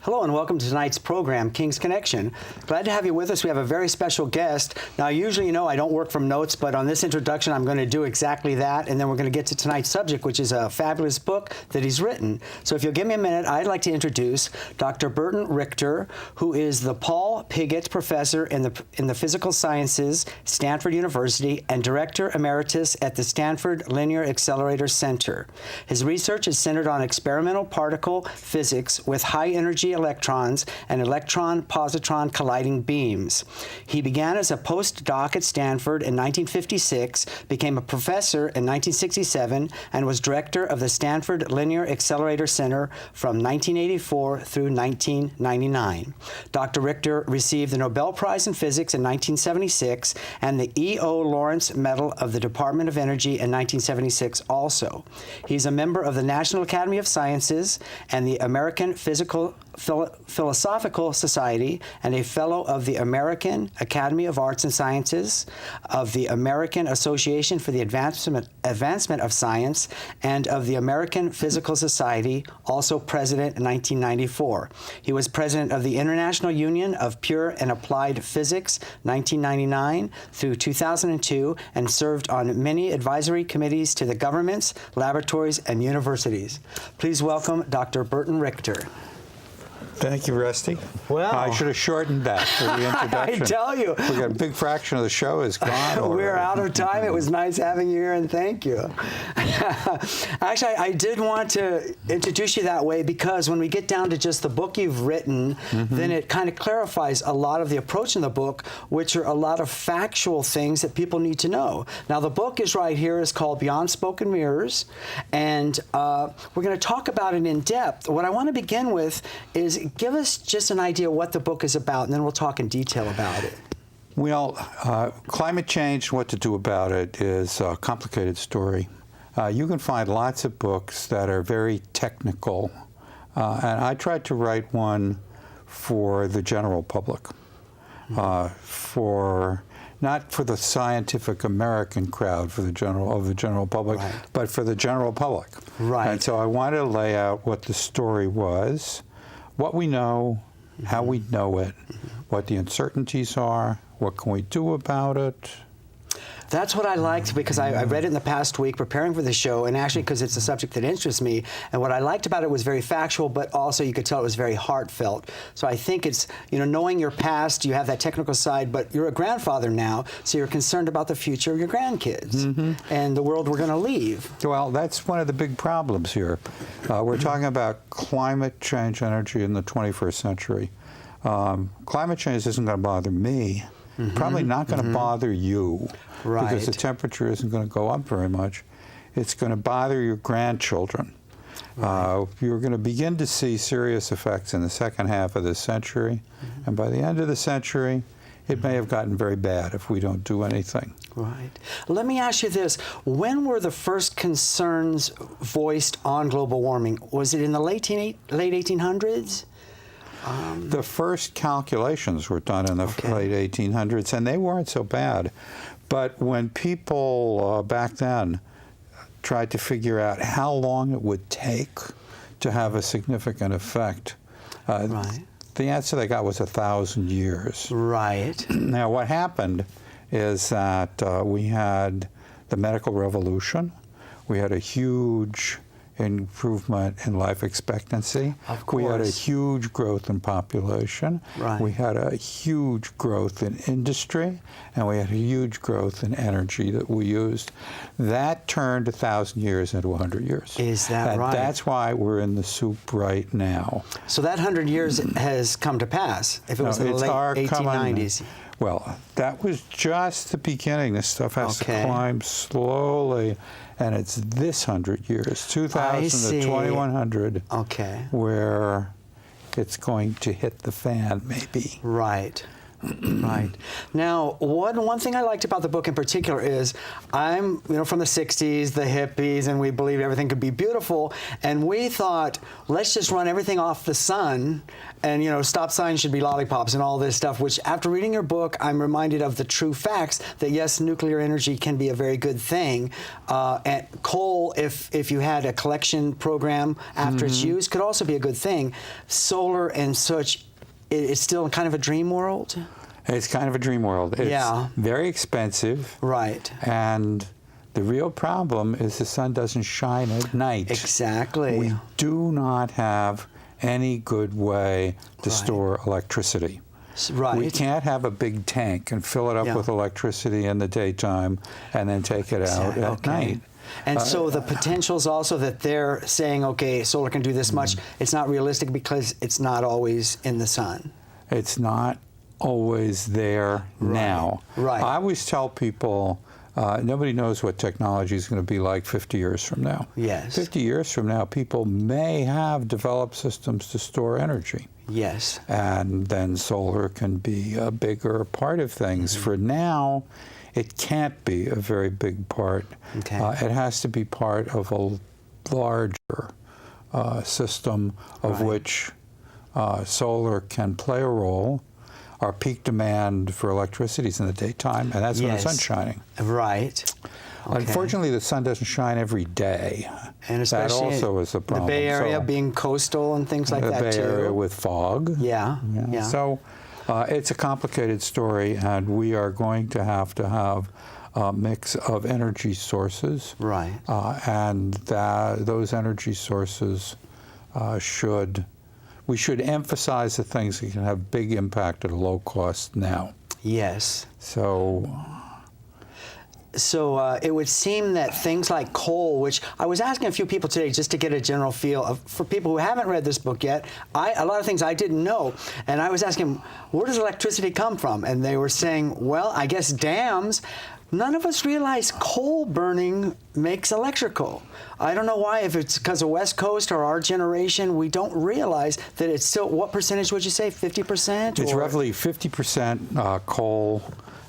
Hello and welcome to tonight's program, King's Connection. Glad to have you with us. We have a very special guest. Now, usually, you know, I don't work from notes, but on this introduction, I'm going to do exactly that, and then we're going to get to tonight's subject, which is a fabulous book that he's written. So if you'll give me a minute, I'd like to introduce Dr. Burton Richter, who is the Paul Piggott Professor in the Physical Sciences, Stanford University, and Director Emeritus at the Stanford Linear Accelerator Center. His research is centered on experimental particle physics with high-energy electrons and electron-positron colliding beams. He began as a postdoc at Stanford in 1956, became a professor in 1967, and was director of the Stanford Linear Accelerator Center from 1984 through 1999. Dr. Richter received the Nobel Prize in Physics in 1976 and the E.O. Lawrence Medal of the Department of Energy in 1976 also. He's a member of the National Academy of Sciences and the American Philosophical Society, and a fellow of the American Academy of Arts and Sciences, of the American Association for the Advancement of Science, and of the American Physical Society, also president in 1994. He was president of the International Union of Pure and Applied Physics, 1999 through 2002, and served on many advisory committees to the governments, laboratories, and universities. Please welcome Dr. Burton Richter. Thank you, Rusty. Well, I should have shortened that for the introduction. I tell you. We got a big fraction of the show is gone. We're out of time. It was nice having you here, and thank you. Actually, I did want to introduce you that way because when we get down to just the book you've written, then it kind of clarifies a lot of the approach in the book, which are a lot of factual things that people need to know. Now, the book is right here. It's called Beyond Smoke and Mirrors, and we're going to talk about it in depth. What I want to begin with is give us just an idea what the book is about, and then we'll talk in detail about it. Well, climate change, what to do about it, is a complicated story. You can find lots of books that are very technical, and I tried to write one for the general public, not for the scientific American crowd, for the general public, right, but for the general public. Right. And so I wanted to lay out what the story was, what we know, how we know it, what the uncertainties are, what can we do about it. That's what I liked because I read it in the past week preparing for the show, and actually because it's a subject that interests me. And what I liked about it was very factual, but also you could tell it was very heartfelt. So I think it's, you know, knowing your past, you have that technical side, but you're a grandfather now, so you're concerned about the future of your grandkids and the world we're going to leave. Well, that's one of the big problems here. We're talking about climate change energy in the 21st century. Climate change isn't going to bother me. Probably not going to bother you, right, because the temperature isn't going to go up very much. It's going to bother your grandchildren. Right. You're going to begin to see serious effects in the second half of this century, and by the end of the century, it may have gotten very bad if we don't do anything. Right. Let me ask you this. When were the first concerns voiced on global warming? Was it in the late 1800s? The first calculations were done in the late 1800s, and they weren't so bad. But when people back then tried to figure out how long it would take to have a significant effect, right, the answer they got was 1,000 years. Right. Now, what happened is that we had the medical revolution. We had a huge improvement in life expectancy. Of course. We had a huge growth in population. Right. We had a huge growth in industry, and we had a huge growth in energy that we used. That turned 1,000 years into 100 years. Is that right? That's why we're in the soup right now. So that 100 years has come to pass, if it was in the late 1890s. Well, that was just the beginning. This stuff has to climb slowly. And it's this 100 years, 2000 to 2100, where it's going to hit the fan, maybe. Right. Right. Now, one thing I liked about the book in particular is I'm, from the 60s, the hippies, and we believed everything could be beautiful, and we thought, let's just run everything off the sun, and, stop signs should be lollipops and all this stuff, which after reading your book, I'm reminded of the true facts that, yes, nuclear energy can be a very good thing. And coal, if you had a collection program after its use, could also be a good thing. Solar and such, it's still kind of a dream world? It's kind of a dream world. It's very expensive. Right. And the real problem is the sun doesn't shine at night. Exactly. We do not have any good way to store electricity. Right. We can't have a big tank and fill it up with electricity in the daytime and then take it out at night. And so the potentials also that they're saying, okay, solar can do this much, it's not realistic because it's not always in the sun. It's not always there now. Right. I always tell people, nobody knows what technology is going to be like 50 years from now. Yes. 50 years from now, people may have developed systems to store energy. Yes. And then solar can be a bigger part of things. For now, it can't be a very big part. Okay. It has to be part of a larger system of which solar can play a role. Our peak demand for electricity is in the daytime, and that's when the sun's shining. Right. Okay. Unfortunately, the sun doesn't shine every day. And especially that also is a problem. The Bay Area being coastal and things like that, too. The Bay Area with fog. Yeah. So it's a complicated story, and we are going to have a mix of energy sources. Right. And those energy sources we should emphasize the things that can have big impact at a low cost now. Yes. So it would seem that things like coal, which I was asking a few people today just to get a general feel of, for people who haven't read this book yet, a lot of things I didn't know. And I was asking, where does electricity come from? And they were saying, well, I guess dams. None of us realize coal burning makes electrical. I don't know why, if it's because of West Coast or our generation, we don't realize that it's still, what percentage would you say, 50%? It's roughly 50% coal,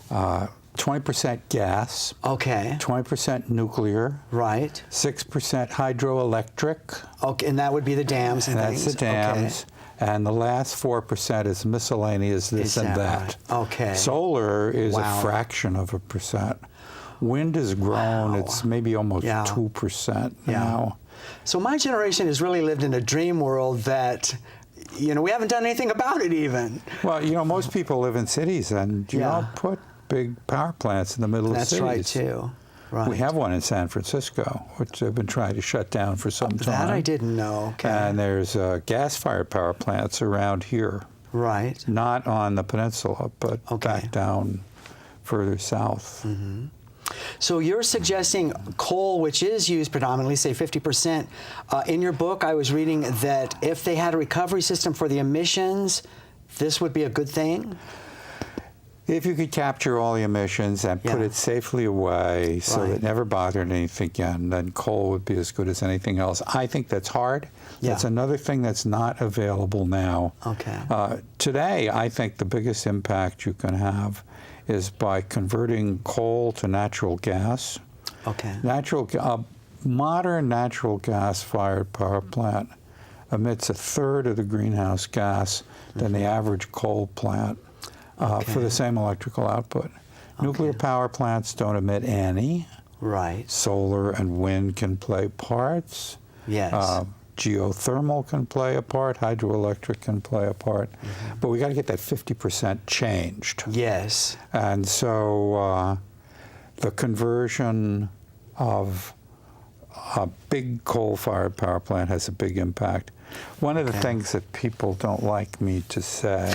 20% gas. Okay. 20% nuclear. Right. 6% hydroelectric. Okay, and that would be the dams and things. That's the dams. Okay. And the last 4% is miscellaneous this and that. Right? Okay. Solar is a fraction of a percent. Wind has grown. It's maybe almost 2% now. So my generation has really lived in a dream world that, we haven't done anything about it even. Well, most people live in cities, and you don't put big power plants in the middle of cities. That's right, too. Right. We have one in San Francisco, which they've been trying to shut down for some time. That I didn't know. Okay. And there's gas-fired power plants around here. Right. Not on the peninsula, but back down further south. Mm-hmm. So you're suggesting coal, which is used predominantly, say 50%. In your book, I was reading that if they had a recovery system for the emissions, this would be a good thing? If you could capture all the emissions and put it safely away so that it never bothered anything again, then coal would be as good as anything else. I think that's hard. Yeah. That's another thing that's not available now. Okay. Today, I think the biggest impact you can have is by converting coal to natural gas. Okay. Modern natural gas-fired power plant emits a third of the greenhouse gas than the average coal plant. For the same electrical output. Nuclear power plants don't emit any. Right. Solar and wind can play parts. Yes. Geothermal can play a part. Hydroelectric can play a part. Mm-hmm. But we got to get that 50% changed. Yes. And so the conversion of a big coal-fired power plant has a big impact. One of the things that people don't like me to say...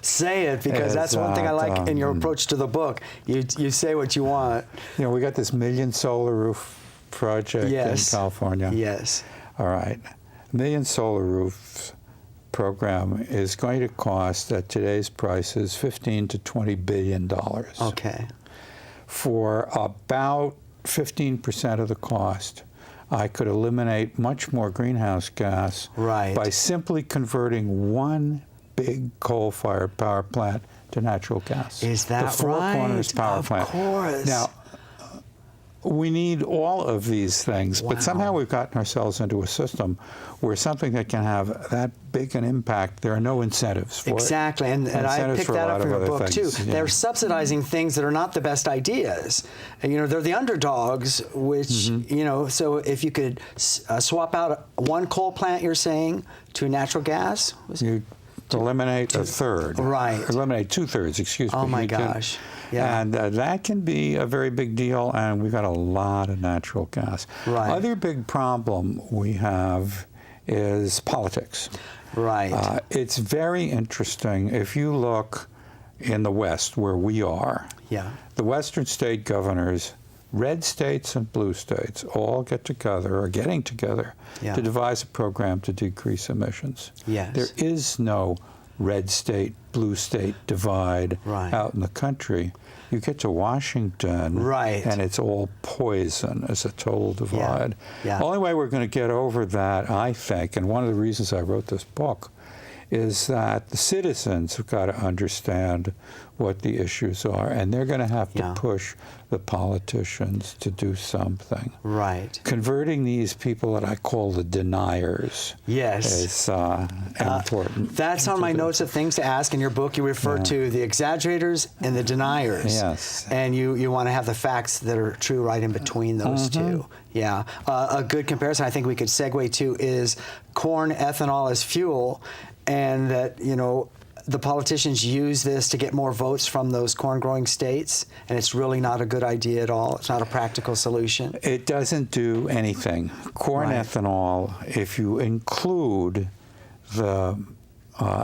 Say it, because that's one thing I like in your approach to the book. You say what you want. We got this 1 million solar roof project in California. Yes. All right. 1 million solar roofs program is going to cost, at today's prices, $15 to $20 billion. Okay. For about 15% of the cost, I could eliminate much more greenhouse gas by simply converting one big coal-fired power plant to natural gas. Is that the Four Corners power Of plant. course. Now, we need all of these things, but somehow we've gotten ourselves into a system where something that can have that big an impact, there are no incentives for exactly. it. And I incentives picked for a that lot up from of your other book, too. things. Yeah. They're subsidizing things that are not the best ideas. And, you know, they're the underdogs, which, you know, so if you could swap out one coal plant, you're saying, to natural gas? You eliminate a third. Right. Eliminate two-thirds, excuse me. Oh, my You can- gosh. Yeah. And that can be a very big deal, and we've got a lot of natural gas. Right. Other big problem we have is politics. Right. It's very interesting. If you look in the West, where we are, Yeah. the Western state governors, red states and blue states, all get together, or getting together, Yeah. to devise a program to decrease emissions. Yes. There is no red state, blue state divide Right. out in the country. You get to Washington, Right. and it's all poison. It's a total divide. Yeah. The only way we're going to get over that, I think, and one of the reasons I wrote this book, is that the citizens have got to understand what the issues are, and they're going to have to Yeah. push the politicians to do something. Right. Converting these people that I call the deniers Yes. is important. That's on my notes of things to ask. In your book, you refer to the exaggerators and the deniers. Yes. And you want to have the facts that are true right in between those two. Yeah. A good comparison I think we could segue to is corn ethanol as fuel, and that, you know, the politicians use this to get more votes from those corn-growing states, and it's really not a good idea at all. It's not a practical solution. It doesn't do anything. Corn Right. ethanol, if you include the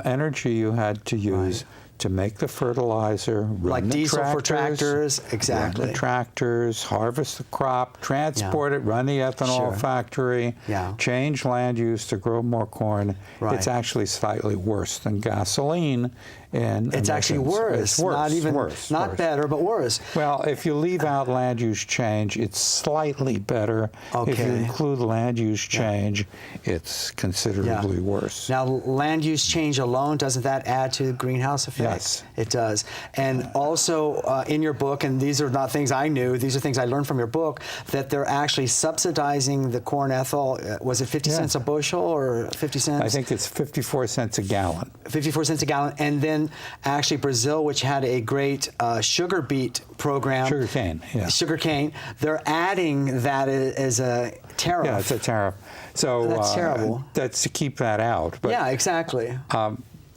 energy you had to use to make the fertilizer, run Like the diesel for tractors, exactly. run the tractors, harvest the crop, transport it, run the ethanol Sure. factory, Yeah. change land use to grow more corn. Right. It's actually slightly worse than gasoline. It's actually emissions. worse. It's worse. Not even, worse, not worse. better, but worse. Well, if you leave out land use change, it's slightly better. If you Okay. include land use change, it's considerably worse. Now, land use change alone, doesn't that add to the greenhouse effect? Yes. It does. And also in your book, and these are not things I knew, these are things I learned from your book, that they're actually subsidizing the corn ethanol. Was it 50 cents a bushel or 50 cents? I think it's 54 cents a gallon. 54 cents a gallon. And then actually Brazil, which had a great sugar beet program. Sugar cane, yeah. Sugar cane. They're adding that as a tariff. Yeah, it's a tariff. So That's terrible. That's to keep that out. But yeah, exactly.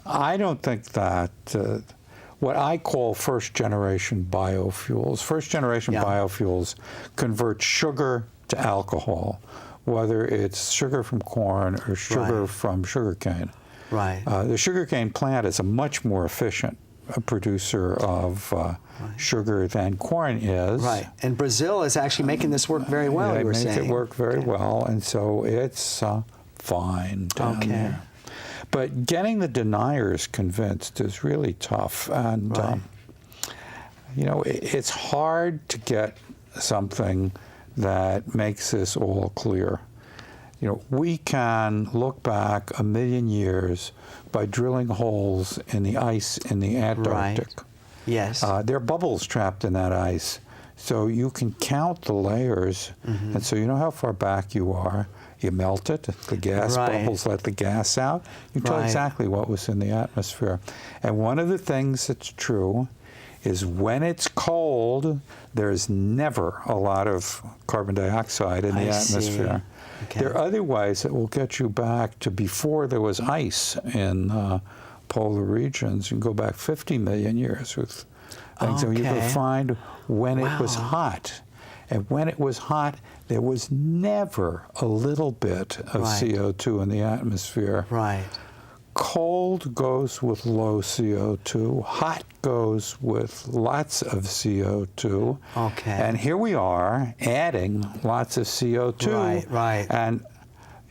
I don't think that what I call first-generation biofuels, first-generation biofuels convert sugar to alcohol, whether it's sugar from corn or sugar from sugarcane. Right. The sugarcane plant is a much more efficient producer of sugar than corn is. Right. And Brazil is actually making this work very well, They you were make saying. it work very well, and so it's fine down there. But getting the deniers convinced is really tough. And, you know, it's hard to get something that makes this all clear. You know, we can look back 1,000,000 years by drilling holes in the ice in the Antarctic. Right. Yes. There are bubbles trapped in that ice. So you can count the layers, and so you know how far back you are. You melt it, the gas bubbles let the gas out. You tell exactly what was in the atmosphere. And one of the things that's true is when it's cold, there's never a lot of carbon dioxide in the atmosphere. Okay. There are other ways that will get you back to before there was ice in polar regions. You can go back 50 million years with things. So you can find when it was hot. And when it was hot, there was never a little bit of CO2 in the atmosphere. Right. Cold goes with low CO2. Hot goes with lots of CO2. Okay. And here we are adding lots of CO2. Right, right. And,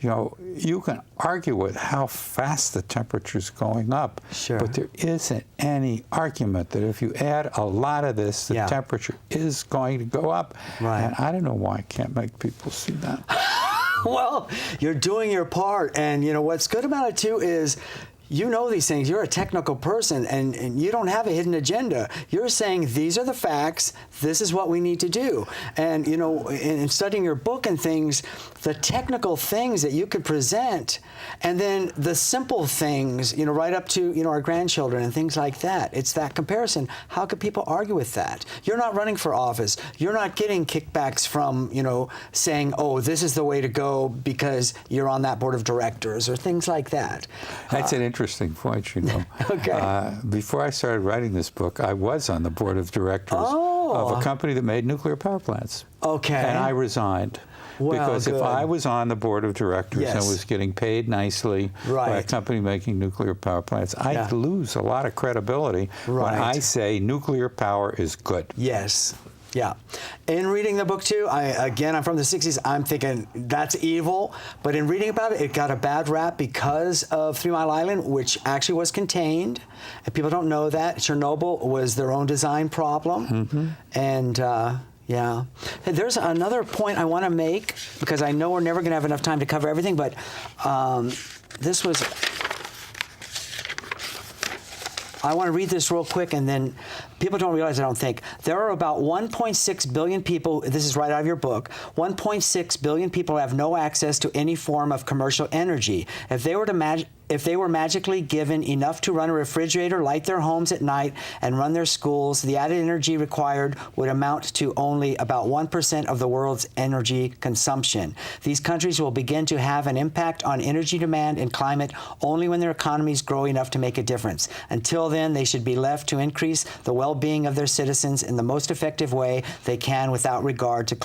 you know, you can argue with how fast the temperature's going up. Sure. But there isn't any argument that if you add a lot of this, the temperature is going to go up. Right. And I don't know why I can't make people see that. Well, you're doing your part, and you know what's good about it too is you know these things. You're a technical person, and you don't have a hidden agenda. You're saying these are the facts. This is what we need to do. And, you know, in studying your book and things, the technical things that you could present, and then the simple things, you know, right up to, you know, our grandchildren and things like that. It's that comparison. How could people argue with that? You're not running for office. You're not getting kickbacks from, you know, saying, oh, this is the way to go because you're on that board of directors or things like that. That's an interesting point, you know. Okay. Before I started writing this book, I was on the board of directors of a company that made nuclear power plants. Okay. And I resigned. Well, because if I was on the board of directors and was getting paid nicely by a company making nuclear power plants, I'd lose a lot of credibility when I say nuclear power is good. Yes. Yeah. In reading the book, too, I'm from the 60s, I'm thinking that's evil. But in reading about it, it got a bad rap because of 3 Mile Island, which actually was contained. And people don't know that. Chernobyl was their own design problem. Mm-hmm. And, yeah. There's another point I want to make, because I know we're never going to have enough time to cover everything, but this was... I want to read this real quick, and then people don't realize, I don't think. There are about 1.6 billion people, this is right out of your book, 1.6 billion people have no access to any form of commercial energy. If they were magically given enough to run a refrigerator, light their homes at night, and run their schools, the added energy required would amount to only about 1% of the world's energy consumption. These countries will begin to have an impact on energy demand and climate only when their economies grow enough to make a difference. Until then, they should be left to increase the well-being of their citizens in the most effective way they can without regard to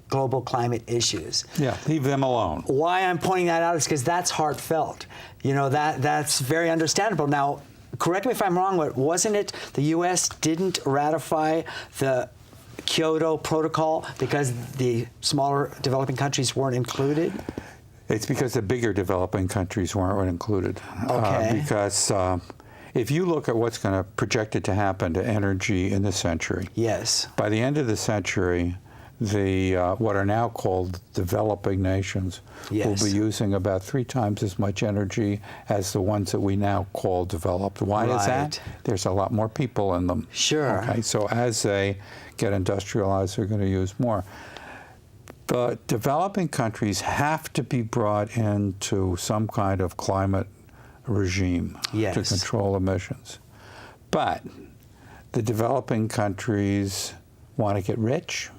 global climate issues. Yeah, leave them alone. Why I'm pointing that out is because that's heartfelt. You know, that's very understandable. Now, correct me if I'm wrong, but wasn't it the U.S. didn't ratify the Kyoto Protocol because the smaller developing countries weren't included? It's because the bigger developing countries weren't included. Okay. Because if you look at what's going to projected to happen to energy in this century, yes, by the end of the century, the what are now called developing nations will be using about 3 times as much energy as the ones that we now call developed. Why is that? There's a lot more people in them. Sure. Okay, so as they get industrialized, they're going to use more. But developing countries have to be brought into some kind of climate regime to control emissions. But the developing countries want to get rich.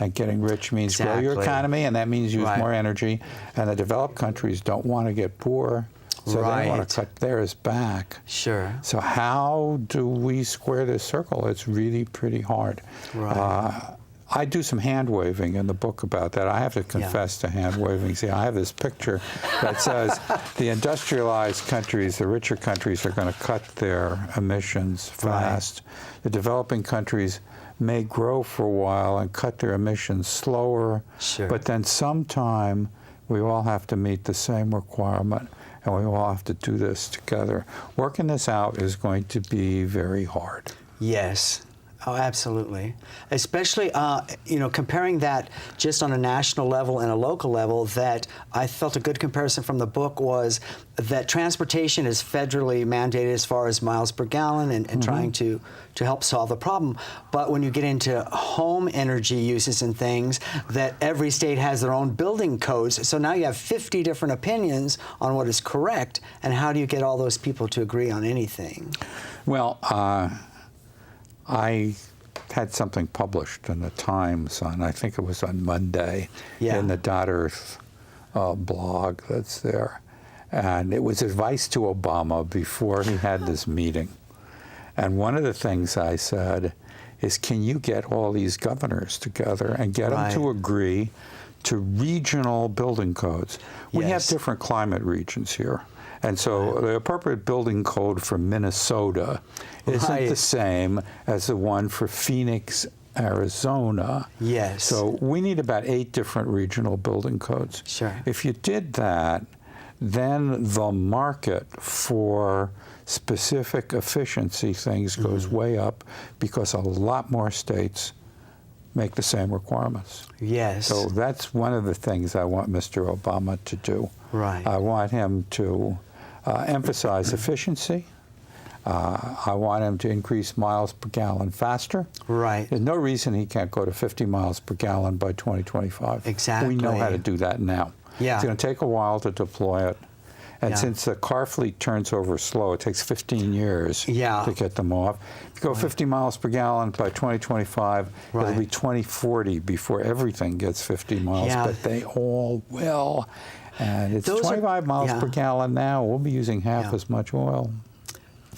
And getting rich means grow your economy, and that means use more energy. And the developed countries don't want to get poor, so they want to cut theirs back. Sure. So how do we square this circle? It's really pretty hard. Right. I do some hand-waving in the book about that. I have to confess to hand-waving. See, I have this picture that says the industrialized countries, the richer countries, are going to cut their emissions fast. The developing countries may grow for a while and cut their emissions slower, but then sometime we all have to meet the same requirement, and we all have to do this together. Working this out is going to be very hard. Yes. Oh, absolutely. Especially, you know, comparing that just on a national level and a local level, that I felt a good comparison from the book was that transportation is federally mandated as far as miles per gallon and trying to help solve the problem. But when you get into home energy uses and things, that every state has their own building codes. So now you have 50 different opinions on what is correct, and how do you get all those people to agree on anything? Well, I had something published in the Times on, I think it was on Monday, in the .Earth blog that's there. And it was advice to Obama before he had this meeting. And one of the things I said is, can you get all these governors together and get them to agree to regional building codes? We have different climate regions here. And so the appropriate building code for Minnesota isn't the same as the one for Phoenix, Arizona. Yes. So we need about 8 different regional building codes. Sure. If you did that, then the market for specific efficiency things goes way up, because a lot more states make the same requirements. Yes. So that's one of the things I want Mr. Obama to do. Right. I want him to emphasize efficiency. I want him to increase miles per gallon faster. Right. There's no reason he can't go to 50 miles per gallon by 2025. Exactly. We know how to do that now. Yeah. It's going to take a while to deploy it. And Yeah. since the car fleet turns over slow, it takes 15 years Yeah. to get them off. If you go 50 miles per gallon by 2025, Right. it'll be 2040 before everything gets 50 miles, Yeah. but they all will. And it's Those are- 25 miles yeah. per gallon now. We'll be using half Yeah. as much oil.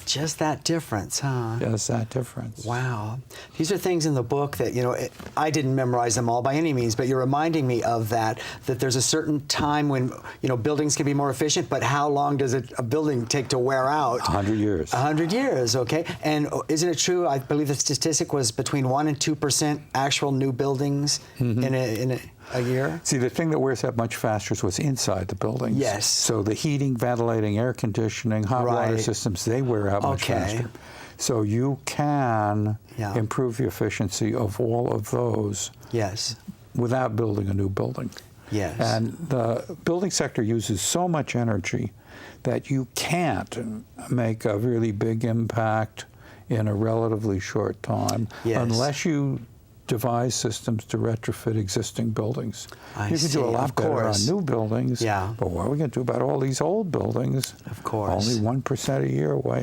Just that difference, huh? Just that difference. Wow. These are things in the book that, I didn't memorize them all by any means, but you're reminding me of that there's a certain time when, buildings can be more efficient, but how long does a building take to wear out? 100 years. 100 years, okay. And isn't it true, I believe the statistic was between 1% and 2% actual new buildings in a year? See, the thing that wears that much faster is what's inside the buildings. Yes. So the heating, ventilating, air conditioning, hot water Right. systems, they wear out much Okay. faster. So you can Yeah. improve the efficiency of all of those Yes. without building a new building. Yes. And the building sector uses so much energy that you can't make a really big impact in a relatively short time Yes. unless you devise systems to retrofit existing buildings. I You can see, do a lot of better on course. new buildings, Yeah. but what are we going to do about all these old buildings? Of course. Only 1% a year wear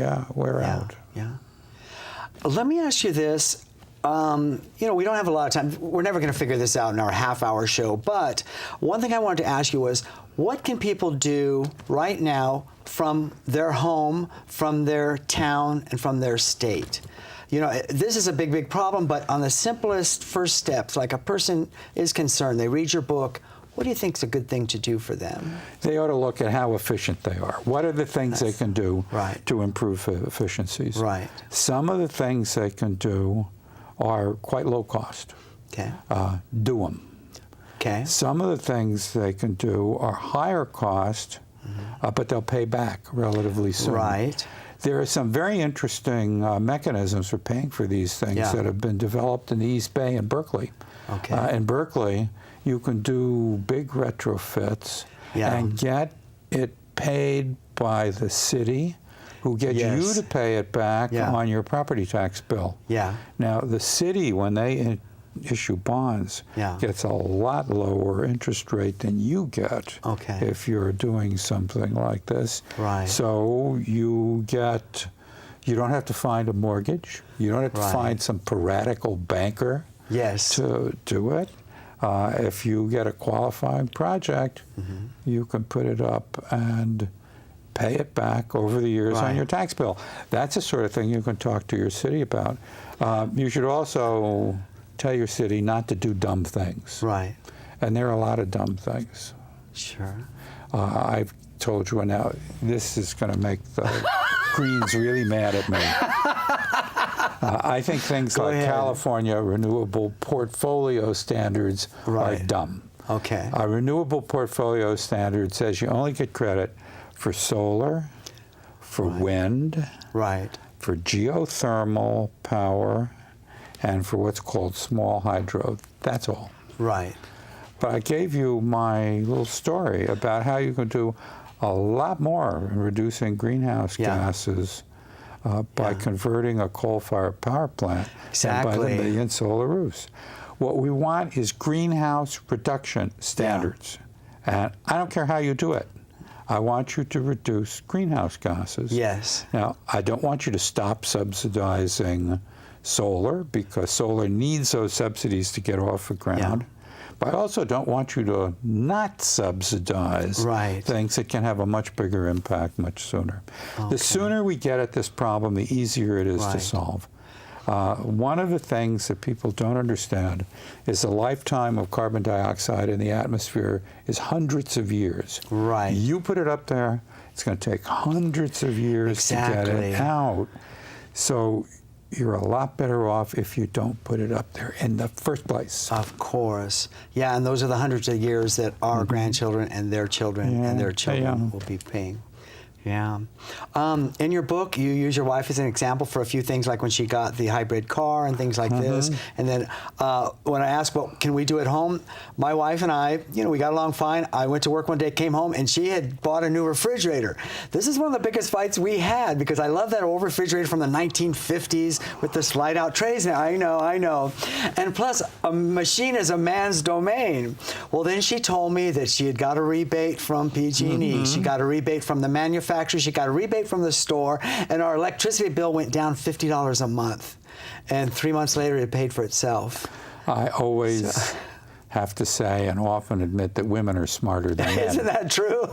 Yeah. out. Yeah. Let me ask you this. We don't have a lot of time. We're never going to figure this out in our half-hour show. But one thing I wanted to ask you was, what can people do right now from their home, from their town, and from their state? This is a big, big problem, but on the simplest first steps, like a person is concerned, they read your book, what do you think is a good thing to do for them? They ought to look at how efficient they are. What are the things they can do Right. to improve efficiencies? Right. Some of the things they can do are quite low cost. Okay. Do them. Okay. Some of the things they can do are higher cost, but they'll pay back relatively soon. Right. There are some very interesting mechanisms for paying for these things Yeah. that have been developed in the East Bay and Berkeley. Okay. In Berkeley, you can do big retrofits Yeah. and get it paid by the city, who get Yes. you to pay it back Yeah. on your property tax bill. Yeah. Now, the city, when they issue bonds, Yeah. gets a lot lower interest rate than you get Okay. if you're doing something like this. Right. So you don't have to find a mortgage. You don't have to Right. find some piratical banker Yes. to do it. If you get a qualifying project, you can put it up and pay it back over the years Right. on your tax bill. That's the sort of thing you can talk to your city about. You should also tell your city not to do dumb things. Right. And there are a lot of dumb things. Sure. I've told you now, this is going to make the Greens really mad at me. I think things Go like ahead. California renewable portfolio standards Right. are dumb. Okay. A renewable portfolio standard says you only get credit for solar, for wind, Right. for geothermal power, and for what's called small hydro. That's all. Right. But I gave you my little story about how you can do a lot more in reducing greenhouse Yeah. gases by converting a coal-fired power plant and by Exactly. the million solar roofs. What we want is greenhouse reduction standards. And I don't care how you do it. I want you to reduce greenhouse gases. Yes. Now, I don't want you to stop subsidizing solar, because solar needs those subsidies to get off the ground. But I also don't want you to not subsidize Right. things that can have a much bigger impact much sooner. Okay. The sooner we get at this problem, the easier it is to Right. solve. One of the things that people don't understand is the lifetime of carbon dioxide in the atmosphere is hundreds of years. Right. You put it up there, it's going to take hundreds of years to get Exactly. it out. So you're a lot better off if you don't put it up there in the first place. Of course. Yeah, and those are the hundreds of years that our grandchildren and their children and their children will be paying. Yeah. In your book, you use your wife as an example for a few things, like when she got the hybrid car and things like this. And then when I asked, well, can we do it at home? My wife and I, we got along fine. I went to work one day, came home, and she had bought a new refrigerator. This is one of the biggest fights we had because I love that old refrigerator from the 1950s with the slide-out trays. Now, I know. And plus, a machine is a man's domain. Well, then she told me that she had got a rebate from PG&E. She got a rebate from the manufacturer. She got a rebate from the store, and our electricity bill went down $50 a month. And 3 months later, it paid for itself. I always have to say and often admit that women are smarter than men. Isn't that true?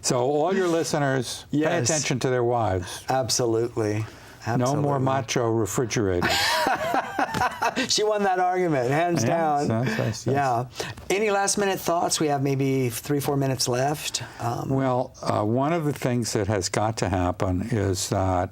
So all your listeners, pay attention to their wives. Absolutely. No more macho refrigerators. She won that argument, hands down. Yes. Yeah. Any last-minute thoughts? We have maybe 3-4 minutes left. One of the things that has got to happen is that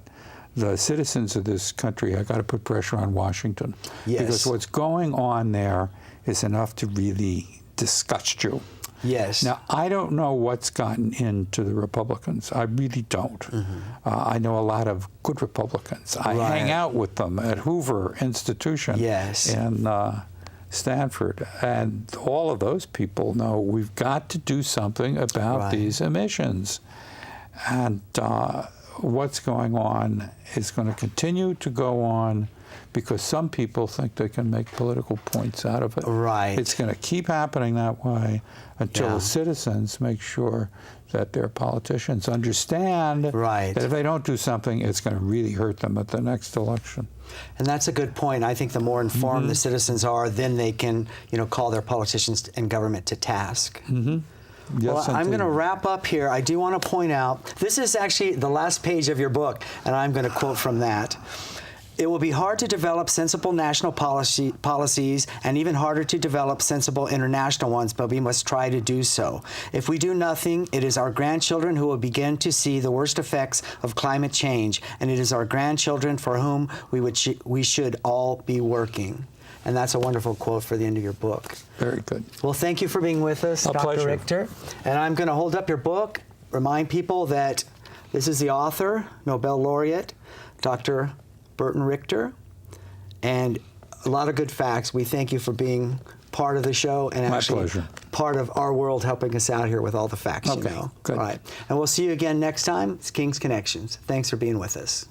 the citizens of this country have got to put pressure on Washington. Yes. Because what's going on there is enough to really disgust you. Yes. Now, I don't know what's gotten into the Republicans. I really don't. I know a lot of good Republicans. I hang out with them at Hoover Institution in Stanford. And all of those people know we've got to do something about these emissions. And what's going on is going to continue to go on because some people think they can make political points out of it. Right. It's going to keep happening that way until the citizens make sure that their politicians understand that if they don't do something, it's going to really hurt them at the next election. And that's a good point. I think the more informed the citizens are, then they can, call their politicians and government to task. Yes, well, I'm going to wrap up here. I do want to point out, this is actually the last page of your book, and I'm going to quote from that. It will be hard to develop sensible national policies and even harder to develop sensible international ones, but we must try to do so. If we do nothing, it is our grandchildren who will begin to see the worst effects of climate change, and it is our grandchildren for whom we should all be working. And that's a wonderful quote for the end of your book. Very good. Well, thank you for being with us, Dr. Richter. And I'm going to hold up your book, remind people that this is the author, Nobel Laureate, Dr. Burton Richter, and a lot of good facts. We thank you for being part of the show and actually part of our world, helping us out here with all the facts you know. Good. All right. And we'll see you again next time. It's King's Connections. Thanks for being with us.